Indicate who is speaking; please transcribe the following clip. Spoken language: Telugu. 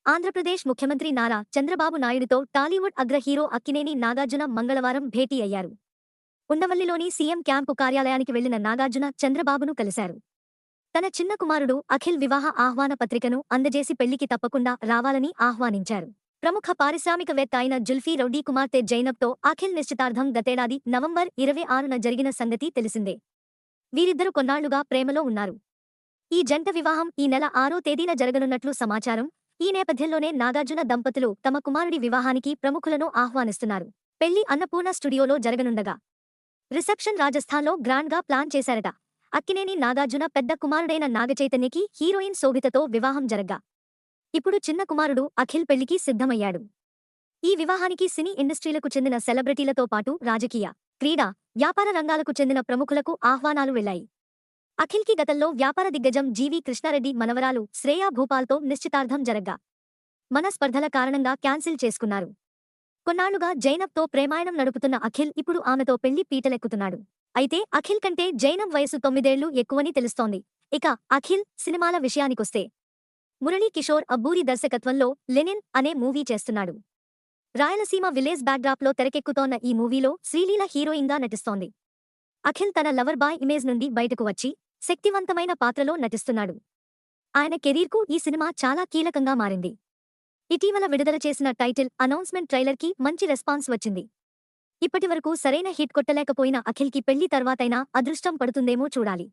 Speaker 1: ఆంధ్రప్రదేశ్ ముఖ్యమంత్రి నారా చంద్రబాబు నాయుడుతో టాలీవుడ్ అగ్ర హీరో అక్కినేని నాగార్జున మంగళవారం భేటీ అయ్యారు. ఉండవల్లిలోని సీఎం క్యాంపు కార్యాలయానికి వెళ్లిన నాగార్జున చంద్రబాబును కలిశారు. తన చిన్న కుమారుడు అఖిల్ వివాహ ఆహ్వాన పత్రికను అందజేసి పెళ్లికి తప్పకుండా రావాలని ఆహ్వానించారు. ప్రముఖ పారిశ్రామికవేత్త అయిన జుల్ఫీ రౌడీ కుమార్తె జైనబ్తో అఖిల్ నిశ్చితార్థం గతేడాది నవంబర్ 26న జరిగిన సంగతి తెలిసిందే. వీరిద్దరు కొన్నాళ్లుగా ప్రేమలో ఉన్నారు. ఈ జంట వివాహం ఈ నెల 6వ తేదీన జరగనున్నట్లు సమాచారం. ఈ నేపథ్యంలోనే నాగార్జున దంపతులు తమ కుమారుడి వివాహానికి ప్రముఖులను ఆహ్వానిస్తున్నారు. పెళ్లి అన్నపూర్ణ స్టూడియోలో జరగనుండగా రిసెప్షన్ రాజస్థాన్లో గ్రాండ్గా ప్లాన్ చేశారట. అక్కినేని నాగార్జున పెద్ద కుమారుడైన నాగచైతన్యకి హీరోయిన్ శోభితతో వివాహం జరగ్గా ఇప్పుడు చిన్న కుమారుడు అఖిల్ పెళ్లికి సిద్ధమయ్యాడు. ఈ వివాహానికి సినీ ఇండస్ట్రీలకు చెందిన సెలబ్రిటీలతో పాటు రాజకీయ, క్రీడా, వ్యాపార రంగాలకు చెందిన ప్రముఖులకు ఆహ్వానాలు వెళ్లాయి. అఖిల్కి గతంలో వ్యాపార దిగ్గజం జీవీ కృష్ణారెడ్డి మనవరాలు శ్రేయా భూపాల్తో నిశ్చితార్థం జరగ్గా మనస్పర్ధల కారణంగా క్యాన్సిల్ చేసుకున్నారు. కొన్నాళ్లుగా జైనబ్తో ప్రేమాయణం నడుపుతున్న అఖిల్ ఇప్పుడు ఆమెతో పెళ్లి పీటలెక్కుతున్నాడు. అయితే అఖిల్ కంటే జైనబ్ వయసు 9 ఏళ్లు ఎక్కువని తెలుస్తోంది. ఇక అఖిల్ సినిమాల విషయానికొస్తే మురళీ కిషోర్ అబ్బూరి దర్శకత్వంలో లెనిన్ అనే మూవీ చేస్తున్నాడు. రాయలసీమ విలేజ్ బ్యాక్డ్రాప్లో తెరకెక్కుతోన్న ఈ మూవీలో శ్రీలీల హీరోయిన్గా నటిస్తోంది. అఖిల్ తన లవర్ బాయ్ ఇమేజ్ నుండి బయటకు వచ్చి శక్తివంతమైన పాత్రలో నటిస్తున్నాడు. ఆయన కెరీర్కు ఈ సినిమా చాలా కీలకంగా మారింది. ఇటీవల విడుదల చేసిన టైటిల్ అనౌన్స్మెంట్ ట్రైలర్కి మంచి రెస్పాన్స్ వచ్చింది. ఇప్పటివరకు సరైన హిట్ కొట్టలేకపోయిన అఖిల్కి పెళ్లి తర్వాతైనా అదృష్టం పడుతుందేమో చూడాలి.